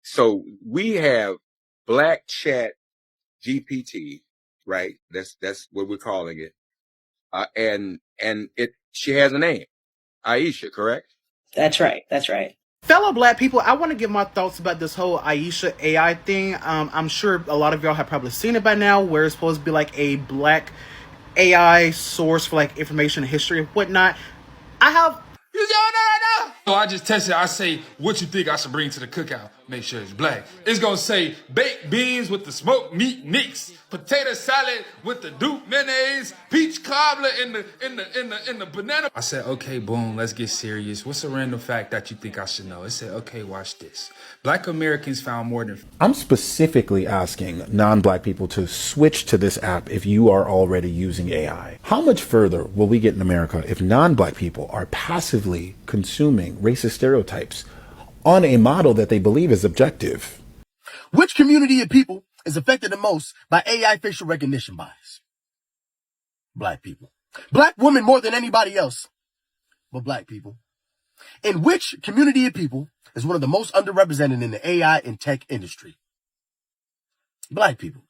So we have Black Chat GPT, right? That's what we're calling it. And she has a name, Aisha, correct? That's right. That's right. Fellow Black people, I want to give my thoughts about this whole Aisha AI thing. I'm sure a lot of y'all have probably seen it by now, where it's supposed to be like a Black AI source for like information, history, and whatnot. I have. You doing that right now? So I just tested. I say, what you think I should bring to the cookout? Make sure it's black. It's gonna say baked beans with the smoked meat mix, potato salad with the Duke mayonnaise, peach cobbler in the banana. I said, okay, boom, let's get serious. What's a random fact that you think I should know? It said, okay, watch this. Black Americans found more than. I'm specifically asking non-black people to switch to this app if you are already using AI. How much further will we get in America if non-black people are passively consuming racist stereotypes on a model that they believe is objective? Which community of people is affected the most by AI facial recognition bias? Black people. Black women more than anybody else, but black people. And which community of people is one of the most underrepresented in the AI and tech industry? Black people.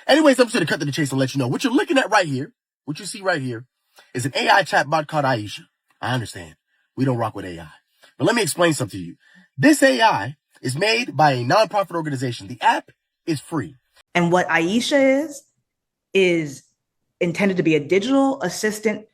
Anyways, I'm just going to cut to the chase and let you know what you're looking at right here. What you see right here is an AI chatbot called Aisha. I understand. We don't rock with AI. But let me explain something to you. This AI is made by a nonprofit organization. The app is free. And what Aisha is intended to be a digital assistant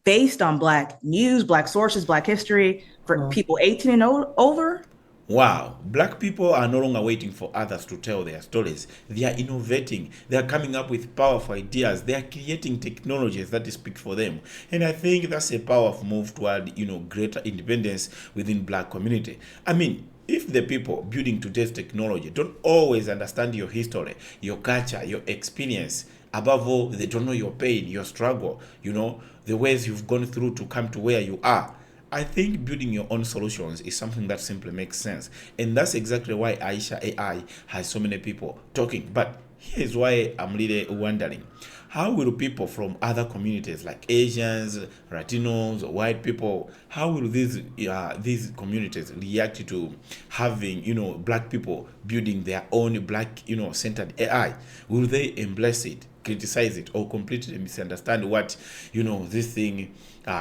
based on Black news, Black sources, Black history for people 18 and over. Wow, Black people are no longer waiting for others to tell their stories. They are innovating. They are coming up with powerful ideas. They are creating technologies that speak for them. And I think that's a powerful move toward, greater independence within Black community. I mean, if the people building today's technology don't always understand your history, your culture, your experience, above all, they don't know your pain, your struggle, the ways you've gone through to come to where you are, I think building your own solutions is something that simply makes sense. And that's exactly why Aisha AI has so many people talking. But here's why I'm really wondering. How will people from other communities like Asians, Latinos, white people, how will these communities react to having, Black people building their own Black, centered AI? Will they embrace it, criticize it, or completely misunderstand what, this thing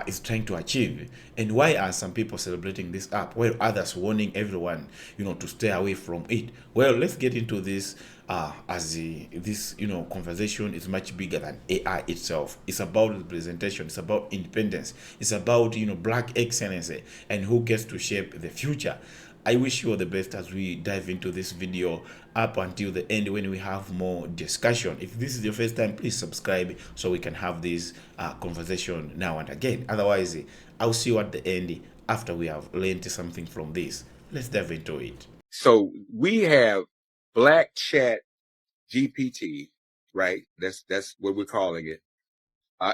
is trying to achieve? And why are some people celebrating this app while others warning everyone, to stay away from it? Well, let's get into this this conversation is much bigger than AI itself. It's about representation, it's about independence, it's about Black excellence and who gets to shape the future. I wish you all the best as we dive into this video up until the end when we have more discussion. If this is your first time, please subscribe so we can have this conversation now and again. Otherwise, I'll see you at the end after we have learned something from this. Let's dive into it. So we have Black Chat GPT, right? That's what we're calling it.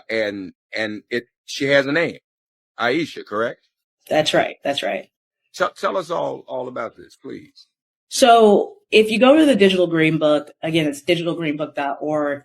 And she has a name, Aisha, correct? That's right. That's right. Tell us all about this, please. So if you go to the Digital Green Book, again, it's digitalgreenbook.org.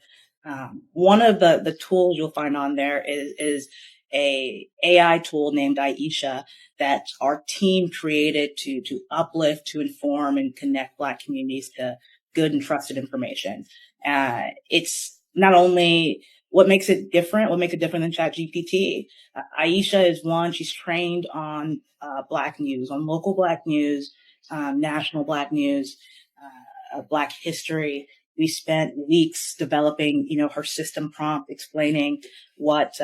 One of the tools you'll find on there is a AI tool named Aisha that our team created to uplift, to inform, and connect Black communities to good and trusted information. It's not only what makes it different than ChatGPT. Aisha is one, she's trained on Black news, on local Black news, national Black news, Black history. We spent weeks developing, her system prompt, explaining what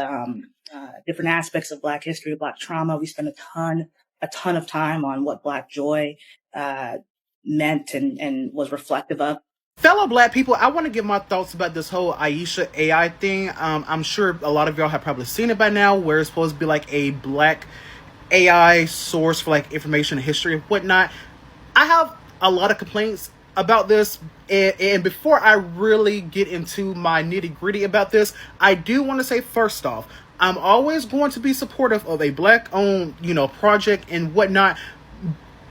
different aspects of Black history, Black trauma. We spent a ton of time on what Black joy meant and was reflective of. Fellow Black people, I want to give my thoughts about this whole Aisha AI thing. I'm sure a lot of y'all have probably seen it by now, where it's supposed to be like a Black AI source for like information, history, and whatnot. I have a lot of complaints about this, and before I really get into my nitty-gritty about this, I do want to say, first off, I'm always going to be supportive of a Black-owned, project and whatnot,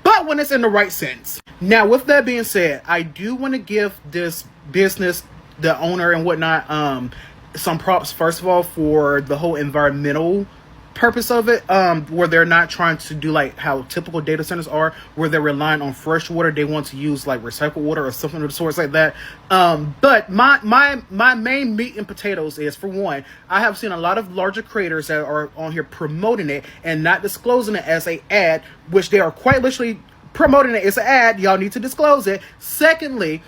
but when it's in the right sense. Now, with that being said, I do want to give this business, the owner and whatnot, some props, first of all, for the whole environmental purpose of it, where they're not trying to do like how typical data centers are, where they're relying on fresh water. They want to use like recycled water or something of the sorts like that. But my main meat and potatoes is, for one, I have seen a lot of larger creators that are on here promoting it and not disclosing it as a ad, which they are quite literally promoting it as an ad. Y'all need to disclose it. Secondly,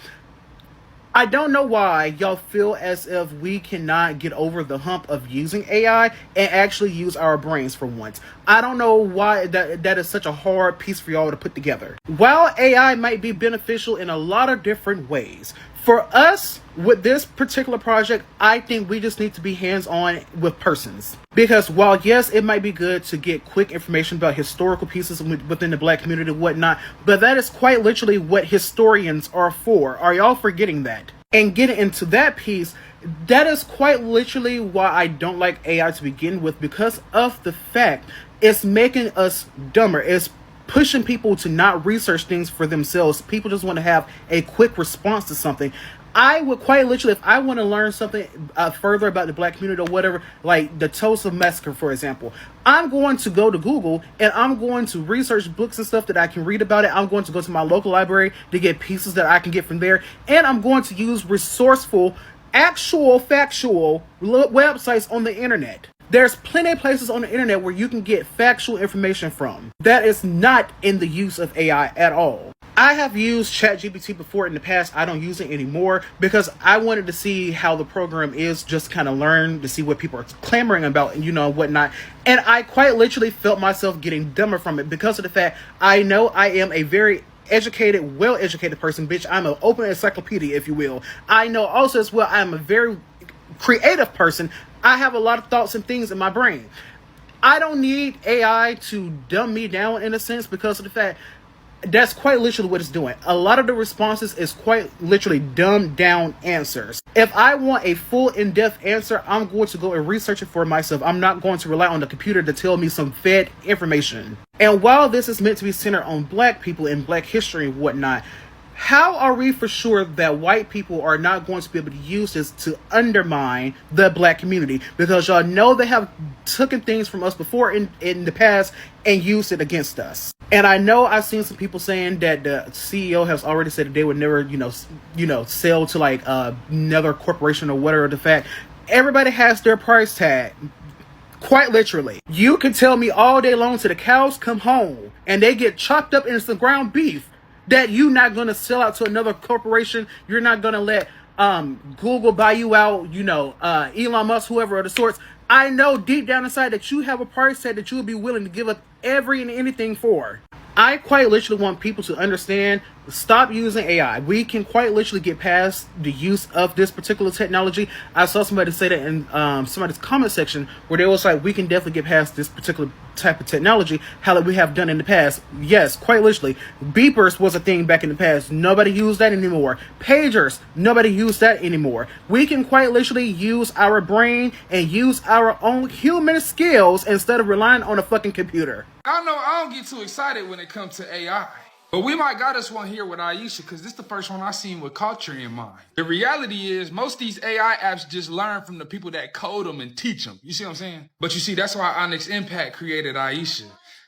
I don't know why y'all feel as if we cannot get over the hump of using AI and actually use our brains for once. I don't know why that is such a hard piece for y'all to put together. While AI might be beneficial in a lot of different ways, for us, with this particular project, I think we just need to be hands-on with persons. Because while, yes, it might be good to get quick information about historical pieces within the Black community and whatnot, but that is quite literally what historians are for. Are y'all forgetting that? And getting into that piece, that is quite literally why I don't like AI to begin with, because of the fact it's making us dumber. It's pushing people to not research things for themselves. People just want to have a quick response to something. I would quite literally, if I want to learn something further about the Black community or whatever, like the Tulsa Massacre, for example, I'm going to go to Google and I'm going to research books and stuff that I can read about it. I'm going to go to my local library to get pieces that I can get from there. And I'm going to use resourceful, actual, factual websites on the internet. There's plenty of places on the internet where you can get factual information from. That is not in the use of AI at all. I have used ChatGPT before in the past. I don't use it anymore because I wanted to see how the program is, just kind of learn to see what people are clamoring about and whatnot. And I quite literally felt myself getting dumber from it because of the fact I know I am a very educated, well-educated person, bitch. I'm an open encyclopedia, if you will. I know also as well I'm a very creative person. I have a lot of thoughts and things in my brain. I don't need AI to dumb me down in a sense because of the fact that's quite literally what it's doing. A lot of the responses is quite literally dumbed down answers. If I want a full in-depth answer, I'm going to go and research it for myself. I'm not going to rely on the computer to tell me some fed information. And while this is meant to be centered on Black people and Black history and whatnot, how are we for sure that white people are not going to be able to use this to undermine the Black community? Because y'all know they have taken things from us before in the past and used it against us. And I know I've seen some people saying that the CEO has already said that they would never, sell to like another corporation or whatever. The fact everybody has their price tag. Quite literally. You can tell me all day long till the cows come home and they get chopped up into some ground beef that you're not going to sell out to another corporation. You're not going to let Google buy you out, Elon Musk, whoever of the sorts. I know deep down inside that you have a price tag that you would be willing to give up every and anything for. I quite literally want people to understand, stop using AI. We can quite literally get past the use of this particular technology. I saw somebody say that in somebody's comment section where they was like, we can definitely get past this particular type of technology, how that we have done in the past. Yes, quite literally. Beepers was a thing back in the past. Nobody used that anymore. Pagers, nobody used that anymore. We can quite literally use our brain and use our own human skills instead of relying on a fucking computer. I know I don't get too excited when it comes to AI. But we might got us one here with Aisha because this is the first one I seen with culture in mind. The reality is most of these AI apps just learn from the people that code them and teach them. You see what I'm saying? But you see, that's why Onyx Impact created Aisha.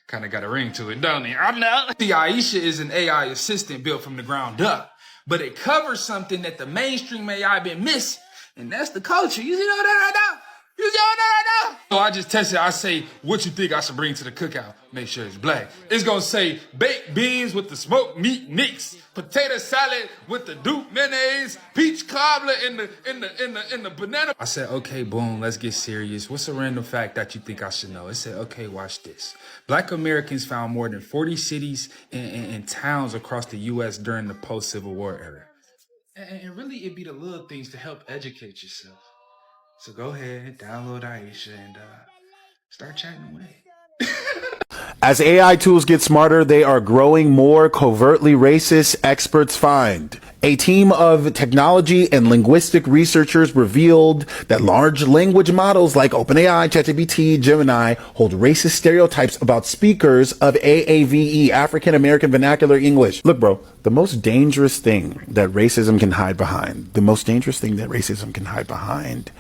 Kind of got a ring to it, don't it? I know. See, Aisha is an AI assistant built from the ground up. But it covers something that the mainstream AI been missing. And that's the culture. You see that right now? You see that right now? So I just tested. I say, what you think I should bring to the cookout? Make sure it's Black. It's gonna say baked beans with the smoked meat mix, potato salad with the Duke mayonnaise, peach cobbler in the banana. I said, okay, boom, let's get serious. What's a random fact that you think I should know? It said, okay, watch this. Black Americans found more than 40 cities and towns across the U.S. during the post-Civil War era. And really, it'd be the little things to help educate yourself. So go ahead, download Aisha and start chatting away. As AI tools get smarter, they are growing more covertly racist, experts find. A team of technology and linguistic researchers revealed that large language models like OpenAI, ChatGPT, Gemini hold racist stereotypes about speakers of AAVE, African American Vernacular English. Look, bro, the most dangerous thing that racism can hide behind,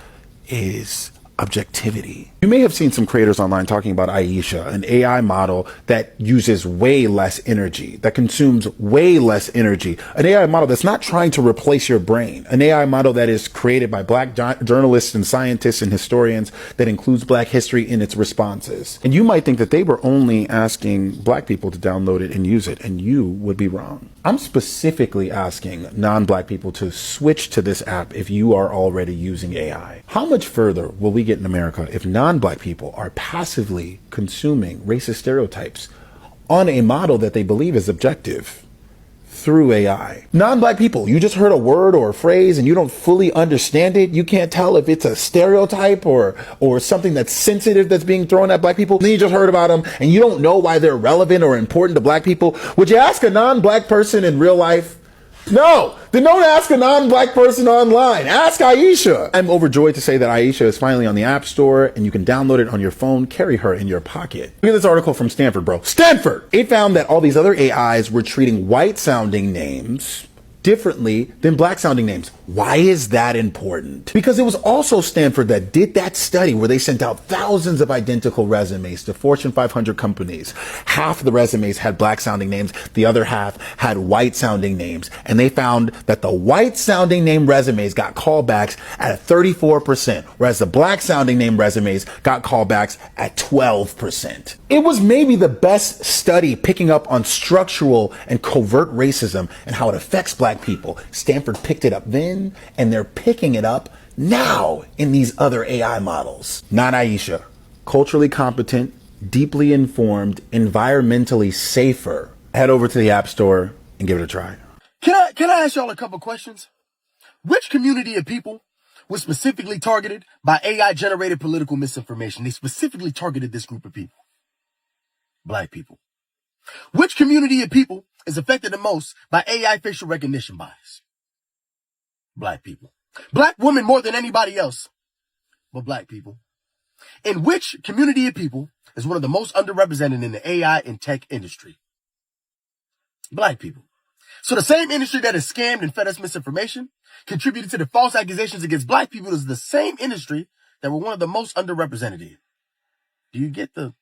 is objectivity. You may have seen some creators online talking about Aisha, an AI model that uses way less energy, that consumes way less energy, an AI model that's not trying to replace your brain, an AI model that is created by black journalists and scientists and historians that includes black history in its responses. And you might think that they were only asking black people to download it and use it, and you would be wrong. I'm specifically asking non-black people to switch to this app if you are already using AI. How much further will we get in America if non-black people are passively consuming racist stereotypes on a model that they believe is objective through AI? Non-black people, you just heard a word or a phrase and you don't fully understand it. You can't tell if it's a stereotype or something that's sensitive that's being thrown at black people. Then you just heard about them and you don't know why they're relevant or important to black people. Would you ask a non-black person in real life? No, then don't ask a non-black person online. Ask Aisha. I'm overjoyed to say that Aisha is finally on the App Store and you can download it on your phone, carry her in your pocket. Look at this article from Stanford, bro. Stanford! It found that all these other AIs were treating white-sounding names differently than black-sounding names. Why is that important? Because it was also Stanford that did that study where they sent out thousands of identical resumes to Fortune 500 companies. Half the resumes had black-sounding names, the other half had white-sounding names. And they found that the white-sounding name resumes got callbacks at 34%, whereas the black-sounding name resumes got callbacks at 12%. It was maybe the best study picking up on structural and covert racism and how it affects black people. Stanford picked it up then, and they're picking it up now in these other AI models. Not Aisha. Culturally competent, deeply informed, environmentally safer. Head over to the App Store and give it a try. Can I ask y'all a couple questions? Which community of people was specifically targeted by AI-generated political misinformation? They specifically targeted this group of people. Black people. Which community of people is affected the most by AI facial recognition bias? Black people. Black women more than anybody else, but black people. In which community of people is one of the most underrepresented in the AI and tech industry? Black people. So the same industry that has scammed and fed us misinformation, contributed to the false accusations against black people, is the same industry that we're one of the most underrepresented in. Do you get the...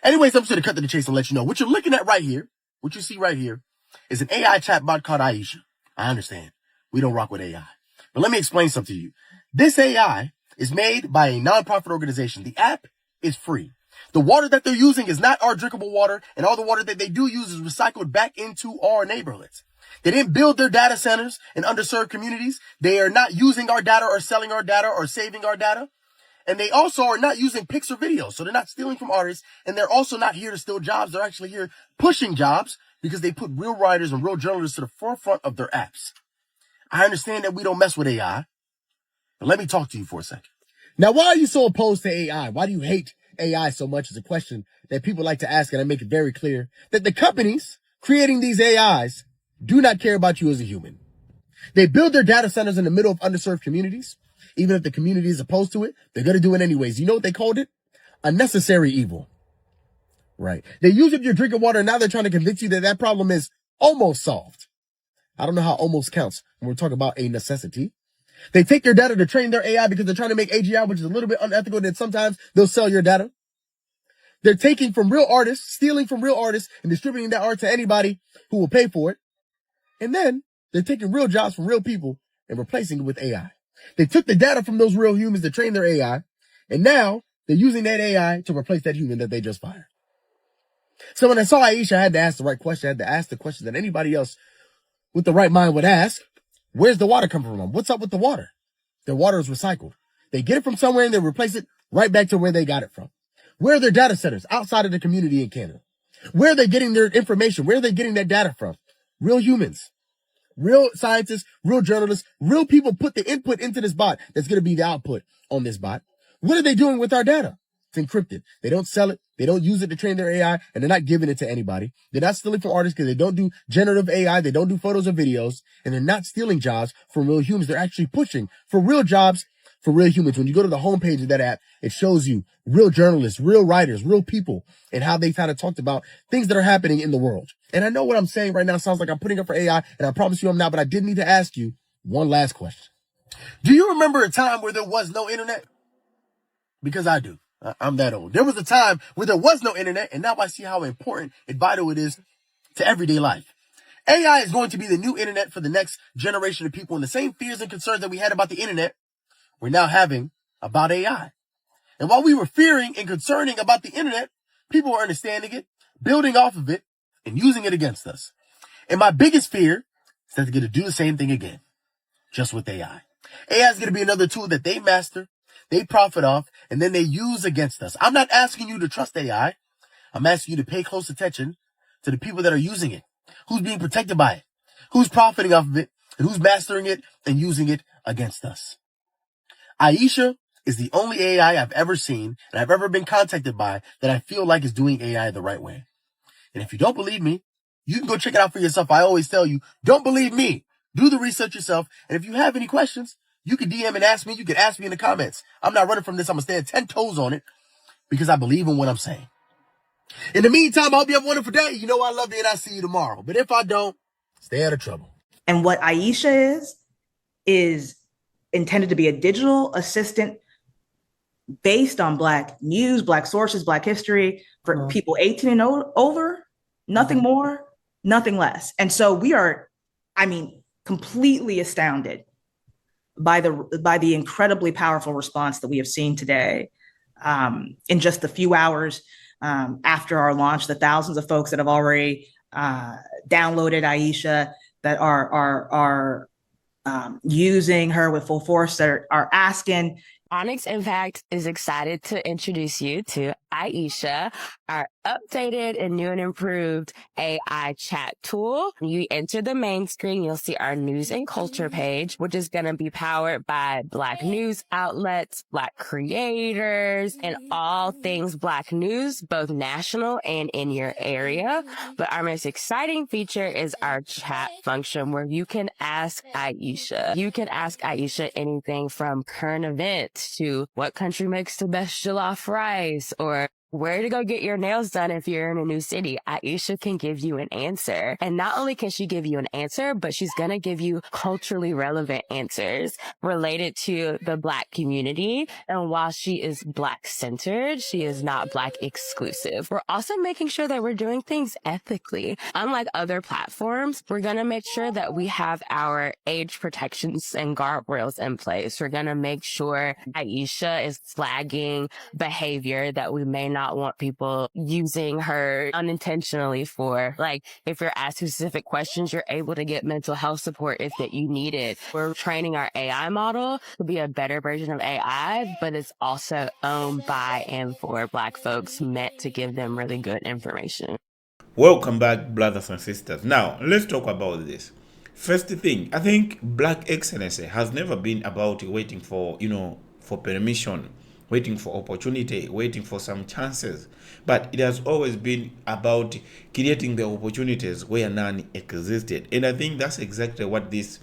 Anyways, I'm just going to cut to the chase and let you know. What you're looking at right here, what you see right here, is an AI chatbot called Aisha. I understand. We don't rock with AI. But let me explain something to you. This AI is made by a nonprofit organization. The app is free. The water that they're using is not our drinkable water, and all the water that they do use is recycled back into our neighborhoods. They didn't build their data centers in underserved communities. They are not using our data or selling our data or saving our data. And they also are not using pics or videos. So they're not stealing from artists. And they're also not here to steal jobs. They're actually here pushing jobs because they put real writers and real journalists to the forefront of their apps. I understand that we don't mess with AI, but let me talk to you for a second. Now, why are you so opposed to AI? Why do you hate AI so much is a question that people like to ask, and I make it very clear that the companies creating these AIs do not care about you as a human. They build their data centers in the middle of underserved communities. Even if the community is opposed to it, they're going to do it anyways. You know what they called it? A necessary evil. Right. They use up your drinking water, and now they're trying to convince you that that problem is almost solved. I don't know how almost counts when we're talking about a necessity. They take your data to train their AI because they're trying to make AGI, which is a little bit unethical, and sometimes they'll sell your data. They're taking from real artists, stealing from real artists, and distributing that art to anybody who will pay for it. And then they're taking real jobs from real people and replacing it with AI. They took the data from those real humans to train their AI, and now they're using that AI to replace that human that they just fired. So when I saw Aisha, I had to ask the right question. I had to ask the question that anybody else with the right mind would ask. Where's the water coming from? What's up with the water? Their water is recycled. They get it from somewhere and they replace it right back to where they got it from. Where are their data centers outside of the community in Canada? Where are they getting their information? Where are they getting that data from? Real humans, real scientists, real journalists, real people put the input into this bot that's going to be the output on this bot. What are they doing with our data? It's encrypted. They don't sell it. They don't use it to train their AI, and they're not giving it to anybody. They're not stealing from artists because they don't do generative AI. They don't do photos or videos, and they're not stealing jobs from real humans. They're actually pushing for real jobs for real humans. When you go to the homepage of that app, it shows you real journalists, real writers, real people, and how they kind of talked about things that are happening in the world. And I know what I'm saying right now sounds like I'm putting up for AI, and I promise you I'm not, but I did need to ask you one last question. Do you remember a time where there was no internet? Because I do. I'm that old. There was a time where there was no internet, and now I see how important and vital it is to everyday life. AI is going to be the new internet for the next generation of people, and the same fears and concerns that we had about the internet, we're now having about AI. And while we were fearing and concerning about the internet, people were understanding it, building off of it, and using it against us. And my biggest fear is that they're going to do the same thing again, just with AI. AI is going to be another tool that they master, they profit off, and then they use against us. I'm not asking you to trust AI. I'm asking you to pay close attention to the people that are using it, who's being protected by it, who's profiting off of it, and who's mastering it and using it against us. Aisha is the only AI I've ever seen and I've ever been contacted by that I feel like is doing AI the right way. And if you don't believe me, you can go check it out for yourself. I always tell you, don't believe me. Do the research yourself. And if you have any questions, you can DM and ask me. You can ask me in the comments. I'm not running from this. I'm going to stand 10 toes on it because I believe in what I'm saying. In the meantime, I hope you have a wonderful day. You know I love you and I'll see you tomorrow. But if I don't, stay out of trouble. And what Aisha is intended to be a digital assistant based on Black news, Black sources, Black history for people 18 and over, nothing more, nothing less. And so we are, completely astounded by the incredibly powerful response that we have seen today in just a few hours after our launch, the thousands of folks that have already downloaded Aisha, that are using her with full force, that are asking. Onyx Impact is excited to introduce you to Aisha, our updated and new and improved AI chat tool. You enter the main screen, you'll see our news and culture page, which is going to be powered by Black news outlets, Black creators, and all things Black news, both national and in your area. But our most exciting feature is our chat function, where you can ask Aisha. You can ask Aisha anything from current events to what country makes the best jollof rice, or where to go get your nails done if you're in a new city. Aisha can give you an answer. And not only can she give you an answer, but she's going to give you culturally relevant answers related to the Black community. And while she is Black centered, she is not Black exclusive. We're also making sure that we're doing things ethically. Unlike other platforms, we're going to make sure that we have our age protections and guardrails in place. We're going to make sure Aisha is flagging behavior that we may not want people using her unintentionally for. Like, if you're asked specific questions, you're able to get mental health support if that you need it. We're training our AI model to be a better version of AI, but it's also owned by and for Black folks, meant to give them really good information. Welcome back, brothers and sisters. Now, let's talk about this. First thing, I think Black excellency has never been about waiting for, for permission, waiting for opportunity, waiting for some chances. But it has always been about creating the opportunities where none existed. And I think that's exactly what this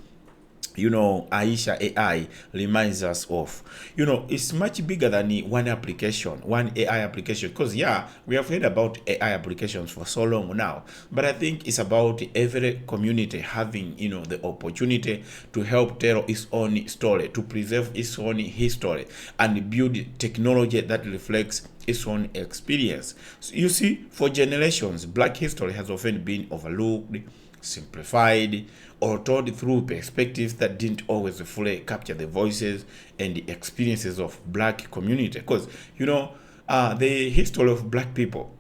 Aisha AI reminds us of. It's much bigger than one application, one AI application. Because, we have heard about AI applications for so long now. But I think it's about every community having, the opportunity to help tell its own story, to preserve its own history, and build technology that reflects its own experience. So you see, for generations, Black history has often been overlooked, simplified, or told through perspectives that didn't always fully capture the voices and the experiences of Black community. Because the history of Black people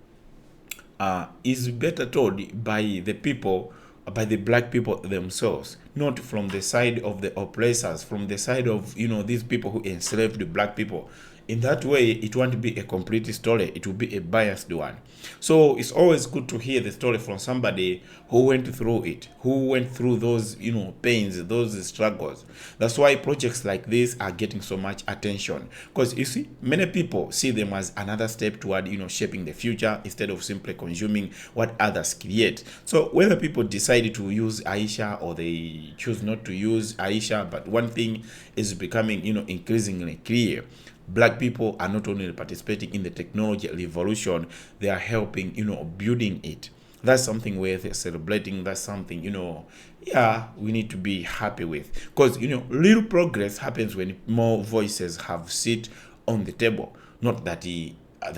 is better told by the people, by the Black people themselves, not from the side of the oppressors, from the side of these people who enslaved the Black people. In that way, it won't be a complete story. It will be a biased one. So it's always good to hear the story from somebody who went through it, who went through those, pains, those struggles. That's why projects like this are getting so much attention. Because you see, many people see them as another step toward, shaping the future instead of simply consuming what others create. So whether people decide to use Aisha or they choose not to use Aisha, but one thing is becoming, increasingly clear. Black people are not only participating in the technology revolution, they are helping, building it. That's something worth celebrating. That's something, we need to be happy with. Because, real progress happens when more voices have seat on the table. not that there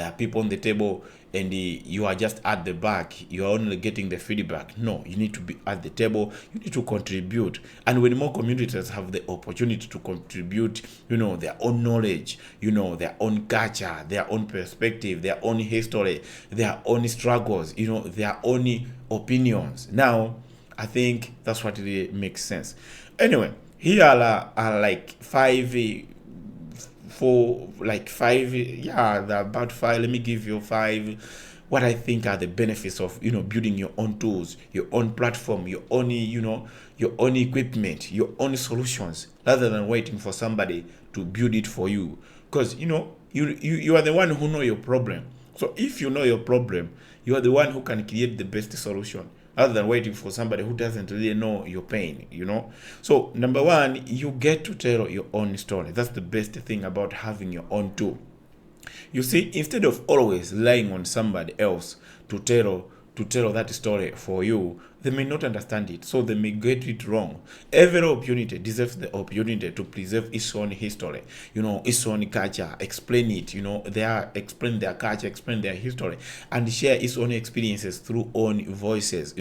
are people on the table and you are just at the back, you're only getting the feedback. No, you need to be at the table, you need to contribute. And when more communities have the opportunity to contribute, their own knowledge, their own culture, their own perspective, their own history, their own struggles, their own opinions, now I think that's what really makes sense. Anyway, here are like there are about five. Let me give you five what I think are the benefits of building your own tools, your own platform, your own your own equipment, your own solutions, rather than waiting for somebody to build it for you. Because you are the one who know your problem. So if you know your problem, you are the one who can create the best solution, rather than waiting for somebody who doesn't really know your pain. So number one, you get to tell your own story. That's the best thing about having your own tool. You see, instead of always relying on somebody else to tell that story for you, they may not understand it, so they may get it wrong. Every opportunity deserves the opportunity to preserve its own history, its own culture, explain it, explain their culture, explain their history, and share its own experiences through own voices,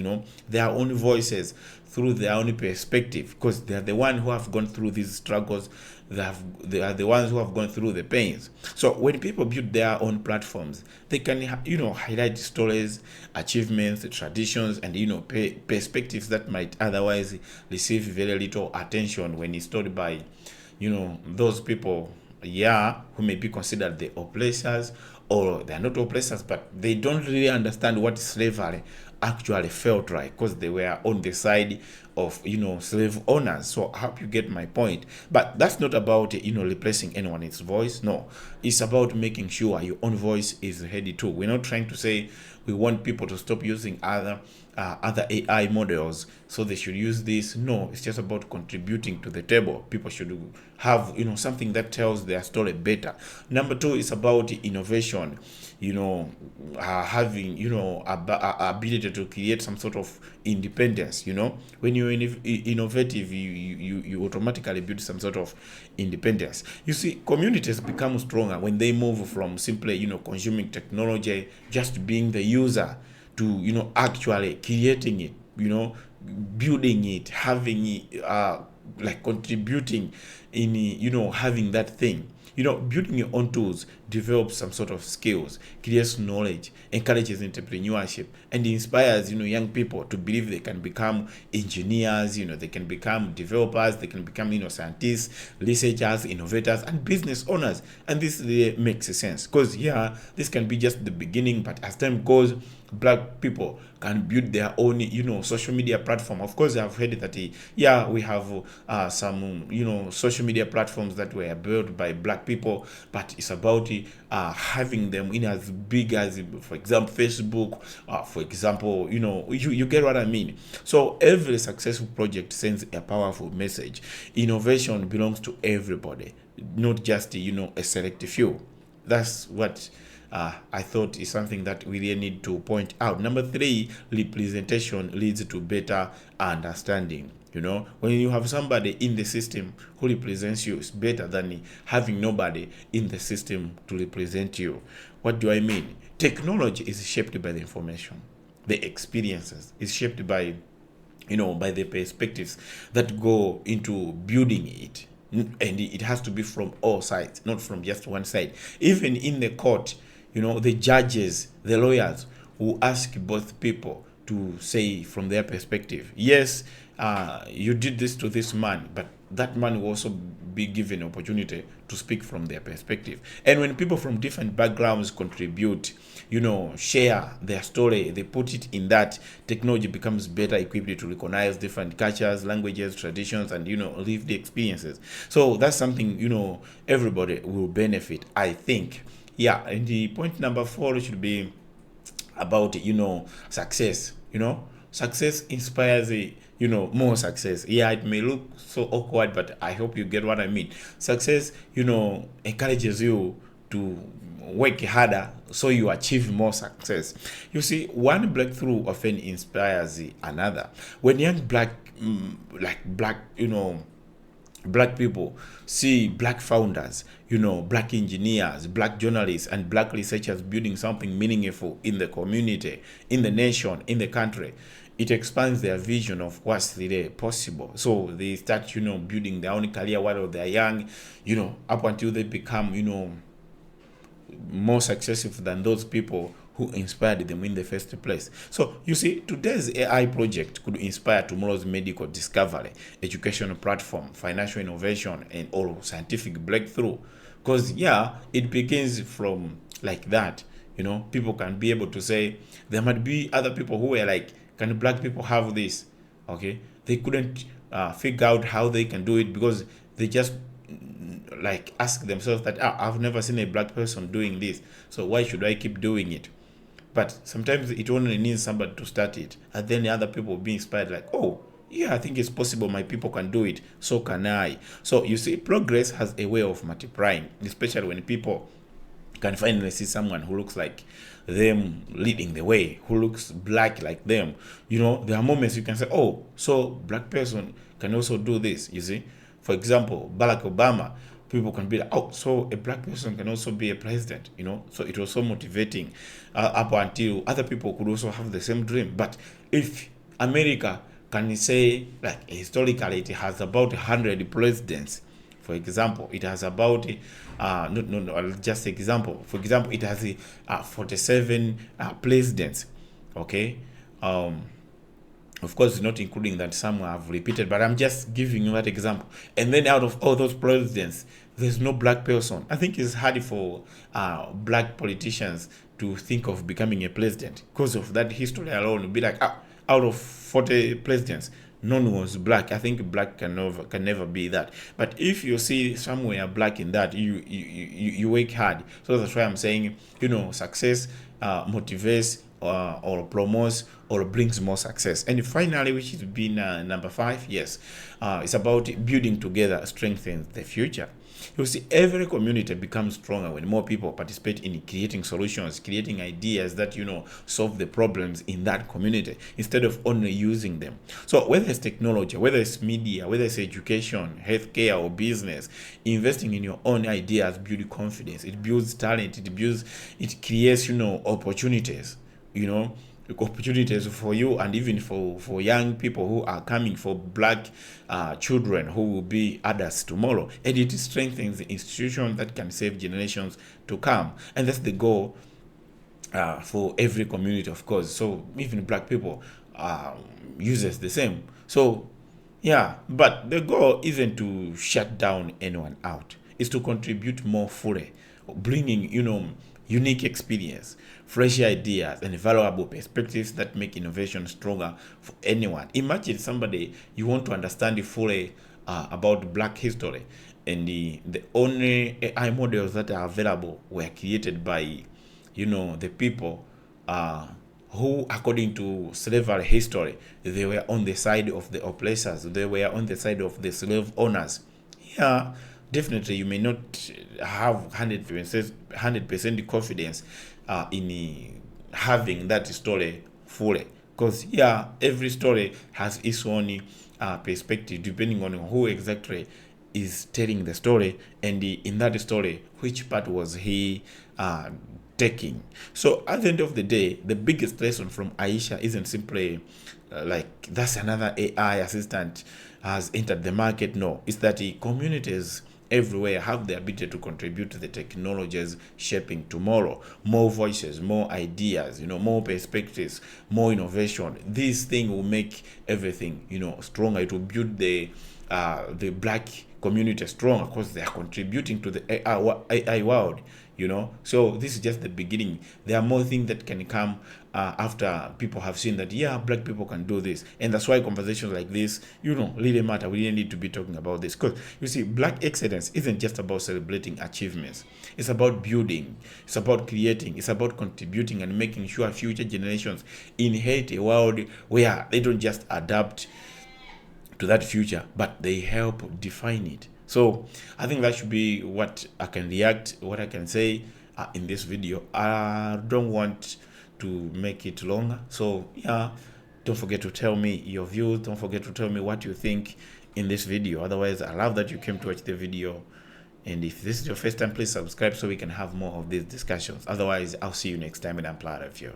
their own voices, through their own perspective, because they are the ones who have gone through these struggles. They are the ones who have gone through the pains. So when people build their own platforms, they can highlight stories, achievements, traditions, and perspectives that might otherwise receive very little attention when it's told by those people, who may be considered the oppressors, or they are not oppressors, but they don't really understand what slavery actually felt like, because they were on the side of slave owners. So I hope you get my point. But that's not about replacing anyone's voice. No, it's about making sure your own voice is heard too. We're not trying to say we want people to stop using other AI models, so they should use this. No, it's just about contributing to the table. People should have something that tells their story better. Number two is about innovation. Having ability to create some sort of independence. When you're innovative, you automatically build some sort of independence. You see, communities become stronger when they move from simply consuming technology, just being the user, to actually creating it, building it, having it, like contributing in having that thing. Building your own tools develops some sort of skills, creates knowledge, encourages entrepreneurship, and inspires young people to believe they can become engineers, they can become developers, they can become scientists, researchers, innovators, and business owners. And this really makes sense, because this can be just the beginning, but as time goes, Black people can build their own social media platform. Of course, I've heard that we have some social media platforms that were built by Black people, but it's about having them in as big as, for example, Facebook, for example, you get what I mean. So every successful project sends a powerful message. Innovation belongs to everybody, not just a select few. That's what I thought is something that we really need to point out. Number three, representation leads to better understanding. When you have somebody in the system who represents you, it's better than having nobody in the system to represent you. What do I mean? Technology is shaped by the information, the experiences is shaped by by the perspectives that go into building it. And it has to be from all sides, not from just one side. Even in the court, the judges, the lawyers will ask both people to say from their perspective, yes, you did this to this man, but that man will also be given opportunity to speak from their perspective. And when people from different backgrounds contribute, share their story, they put it in that, technology becomes better equipped to recognize different cultures, languages, traditions, and live the experiences. So that's something everybody will benefit, I think. And the point number 4 should be about success. Success inspires more success. It may look so awkward, but I hope you get what I mean. Success encourages you to work harder so you achieve more success. You see, one breakthrough often inspires another. When young black black people see black founders, black engineers, black journalists, and black researchers building something meaningful in the community, in the nation, in the country, it expands their vision of what's really possible. So they start, building their own career while they're young, up until they become, more successful than those people who inspired them in the first place. So you see, today's AI project could inspire tomorrow's medical discovery, educational platform, financial innovation, and all scientific breakthrough. Because it begins from like that. People can be able to say there might be other people who were like, can black people have this? Okay, they couldn't figure out how they can do it because they just like ask themselves that I've never seen a black person doing this, so why should I keep doing it? But sometimes it only needs somebody to start it, and then the other people will be inspired, like, oh yeah, I think it's possible, my people can do it, so can I. So you see, progress has a way of multiplying, especially when people can finally see someone who looks like them leading the way, who looks black like them. There are moments you can say, oh, so black person can also do this. You see, for example, Barack Obama, people can be like, oh, so a black person can also be a president. So it was so motivating up until other people could also have the same dream. But if America can say, like, historically it has about 100 presidents, for example, it has about no, just example. For example, it has 47 presidents. Okay, of course, not including that some have repeated, but I'm just giving you that example. And then out of all those presidents, there's no black person. I think it's hard for black politicians to think of becoming a president because of that history alone. It'd be like, out of 40 presidents, none was black. I think black can never be that. But if you see somewhere black in that, you work hard. So that's why I'm saying, success motivates or promotes or brings more success. And finally, which is being number 5, yes, it's about building together strengthens the future. You see, every community becomes stronger when more people participate in creating solutions, creating ideas that, solve the problems in that community instead of only using them. So whether it's technology, whether it's media, whether it's education, healthcare, or business, investing in your own ideas builds confidence. It builds talent. It creates, opportunities, opportunities for you and even for young people who are coming, for black children who will be adults tomorrow. And it strengthens the institution that can save generations to come. And that's the goal for every community, of course. So even black people uses the same. So but the goal isn't to shut down anyone out. It's to contribute more fully, bringing, unique experience, fresh ideas, and valuable perspectives that make innovation stronger for anyone. Imagine somebody, you want to understand fully about black history, and the only AI models that are available were created by, the people who, according to slavery history, they were on the side of the oppressors, they were on the side of the slave owners. Definitely you may not have 100% confidence in having that story fully, because every story has its own perspective depending on who exactly is telling the story, and in that story which part was he taking. So at the end of the day, the biggest lesson from Aisha isn't simply like that's another AI assistant has entered the market. No, it's that the communities everywhere have the ability to contribute to the technologies shaping tomorrow. More voices, more ideas, more perspectives, more innovation. This thing will make everything, stronger. It will build the black community strong because they are contributing to the AI world. So this is just the beginning. There are more things that can come after people have seen that black people can do this, and that's why conversations like this really matter. We really need to be talking about this, because you see, black excellence isn't just about celebrating achievements. It's about building, it's about creating, it's about contributing and making sure future generations inherit a world where they don't just adapt to that future, but they help define it. So I think that should be what I can say in this video. I don't want to make it longer. So don't forget to tell me your views. Don't forget to tell me what you think in this video. Otherwise, I love that you came to watch the video. And if this is your first time, please subscribe so we can have more of these discussions. Otherwise, I'll see you next time, and I'm proud of you.